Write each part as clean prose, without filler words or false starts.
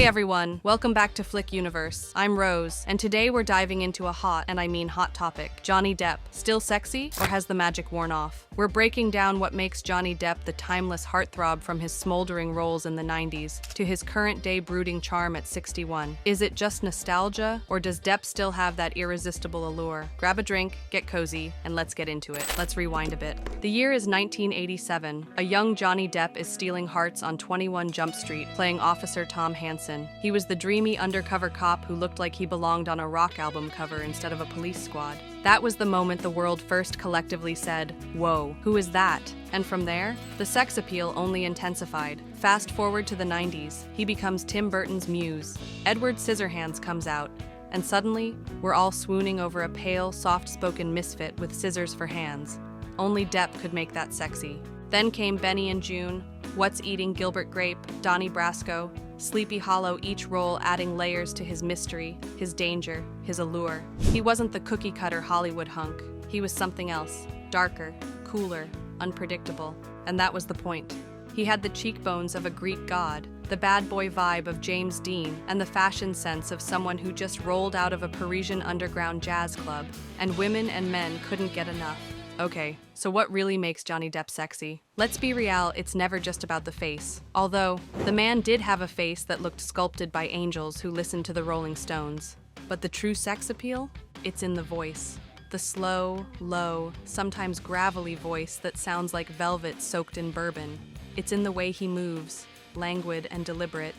Hey everyone, welcome back to Flick Universe. I'm Rose, and today we're diving into a hot, and I mean hot topic, Johnny Depp. Still sexy, or has the magic worn off? We're breaking down what makes Johnny Depp the timeless heartthrob from his smoldering roles in the 90s to his current-day brooding charm at 61. Is it just nostalgia, or does Depp still have that irresistible allure? Grab a drink, get cozy, and let's get into it. Let's rewind a bit. The year is 1987. A young Johnny Depp is stealing hearts on 21 Jump Street, playing Officer Tom Hansen. He was the dreamy undercover cop who looked like he belonged on a rock album cover instead of a police squad. That was the moment the world first collectively said, "Whoa, who is that?" And from there, the sex appeal only intensified. Fast forward to the 90s, he becomes Tim Burton's muse. Edward Scissorhands comes out, and suddenly, we're all swooning over a pale, soft-spoken misfit with scissors for hands. Only Depp could make that sexy. Then came Benny and June, What's Eating Gilbert Grape, Donnie Brasco, Sleepy Hollow, each role adding layers to his mystery, his danger, his allure. He wasn't the cookie-cutter Hollywood hunk. He was something else, darker, cooler, unpredictable. And that was the point. He had the cheekbones of a Greek god, the bad boy vibe of James Dean, and the fashion sense of someone who just rolled out of a Parisian underground jazz club. And women and men couldn't get enough. Okay, so what really makes Johnny Depp sexy? Let's be real, it's never just about the face. Although, the man did have a face that looked sculpted by angels who listened to the Rolling Stones. But the true sex appeal? It's in the voice. The slow, low, sometimes gravelly voice that sounds like velvet soaked in bourbon. It's in the way he moves, languid and deliberate,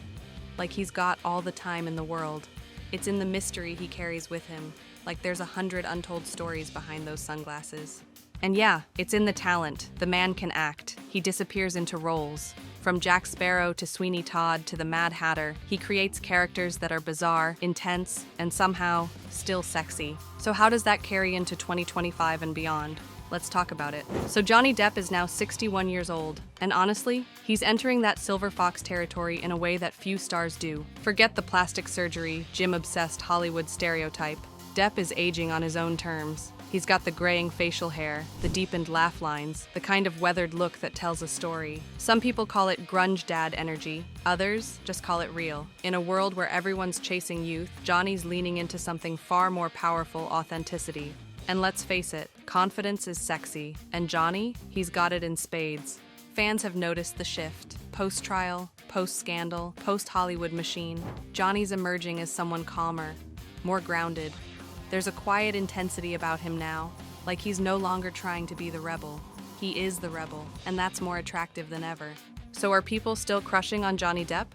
like he's got all the time in the world. It's in the mystery he carries with him, like there's 100 untold stories behind those sunglasses. And yeah, it's in the talent. The man can act. He disappears into roles. From Jack Sparrow to Sweeney Todd to the Mad Hatter, he creates characters that are bizarre, intense, and somehow still sexy. So how does that carry into 2025 and beyond? Let's talk about it. So Johnny Depp is now 61 years old, and honestly, he's entering that silver fox territory in a way that few stars do. Forget the plastic surgery, gym-obsessed Hollywood stereotype. Depp is aging on his own terms. He's got the graying facial hair, the deepened laugh lines, the kind of weathered look that tells a story. Some people call it grunge dad energy, others just call it real. In a world where everyone's chasing youth, Johnny's leaning into something far more powerful: authenticity. And let's face it, confidence is sexy, and Johnny, he's got it in spades. Fans have noticed the shift. Post-trial, post-scandal, post-Hollywood machine, Johnny's emerging as someone calmer, more grounded. There's a quiet intensity about him now, like he's no longer trying to be the rebel. He is the rebel, and that's more attractive than ever. So are people still crushing on Johnny Depp?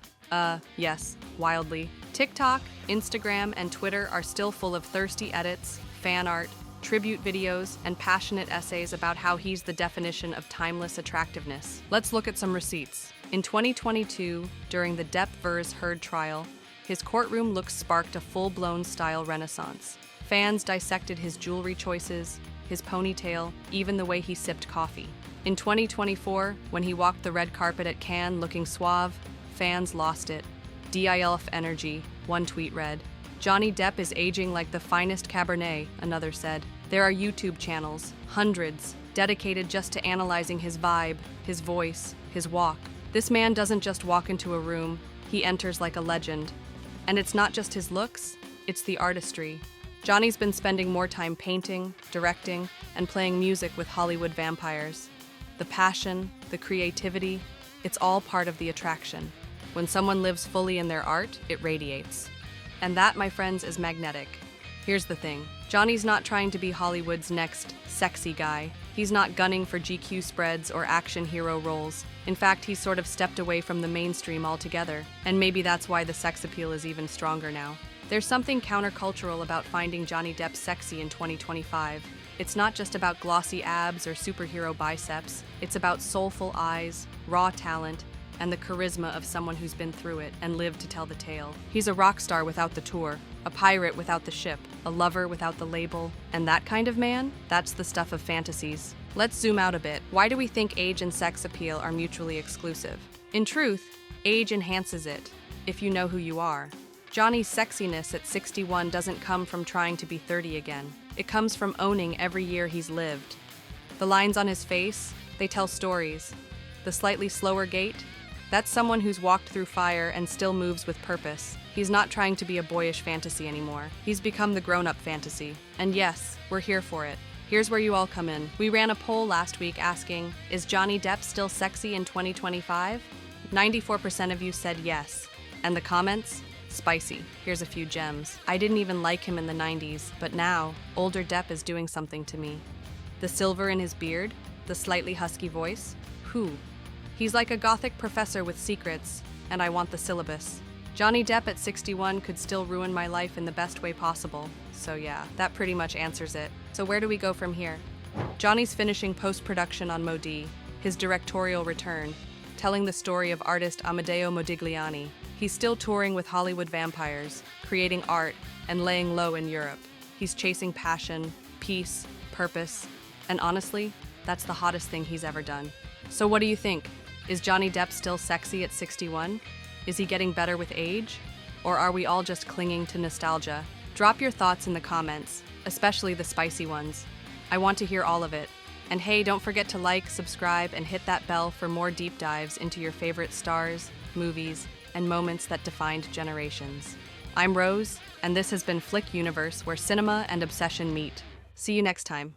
Yes, wildly. TikTok, Instagram, and Twitter are still full of thirsty edits, fan art, tribute videos, and passionate essays about how he's the definition of timeless attractiveness. Let's look at some receipts. In 2022, during the Depp vs. Heard trial, his courtroom looks sparked a full-blown style renaissance. Fans dissected his jewelry choices, his ponytail, even the way he sipped coffee. In 2024, when he walked the red carpet at Cannes looking suave, fans lost it. DILF energy, one tweet read. Johnny Depp is aging like the finest Cabernet, another said. There are YouTube channels, hundreds, dedicated just to analyzing his vibe, his voice, his walk. This man doesn't just walk into a room, he enters like a legend. And it's not just his looks, it's the artistry. Johnny's been spending more time painting, directing, and playing music with Hollywood vampires. The passion, the creativity, it's all part of the attraction. When someone lives fully in their art, it radiates. And that, my friends, is magnetic. Here's the thing. Johnny's not trying to be Hollywood's next sexy guy. He's not gunning for GQ spreads or action hero roles. In fact, he's sort of stepped away from the mainstream altogether. And maybe that's why the sex appeal is even stronger now. There's something countercultural about finding Johnny Depp sexy in 2025. It's not just about glossy abs or superhero biceps. It's about soulful eyes, raw talent, and the charisma of someone who's been through it and lived to tell the tale. He's a rock star without the tour, a pirate without the ship, a lover without the label. And that kind of man, that's the stuff of fantasies. Let's zoom out a bit. Why do we think age and sex appeal are mutually exclusive? In truth, age enhances it, if you know who you are. Johnny's sexiness at 61 doesn't come from trying to be 30 again. It comes from owning every year he's lived. The lines on his face, they tell stories. The slightly slower gait, That's someone who's walked through fire and still moves with purpose. He's not trying to be a boyish fantasy anymore. He's become the grown-up fantasy. And yes, we're here for it. Here's where you all come in. We ran a poll last week asking, is Johnny Depp still sexy in 2025? 94% of you said yes. And the comments? Spicy. Here's a few gems. I didn't even like him in the 90s, but now, older Depp is doing something to me. The silver in his beard? The slightly husky voice? Who? He's like a gothic professor with secrets, and I want the syllabus. Johnny Depp at 61 could still ruin my life in the best way possible. So yeah, that pretty much answers it. So where do we go from here? Johnny's finishing post-production on Modi, his directorial return, telling the story of artist Amedeo Modigliani. He's still touring with Hollywood vampires, creating art, and laying low in Europe. He's chasing passion, peace, purpose, and honestly, that's the hottest thing he's ever done. So what do you think? Is Johnny Depp still sexy at 61? Is he getting better with age? Or are we all just clinging to nostalgia? Drop your thoughts in the comments, especially the spicy ones. I want to hear all of it. And hey, don't forget to like, subscribe, and hit that bell for more deep dives into your favorite stars, movies, and moments that defined generations. I'm Rose, and this has been Flick Universe, where cinema and obsession meet. See you next time.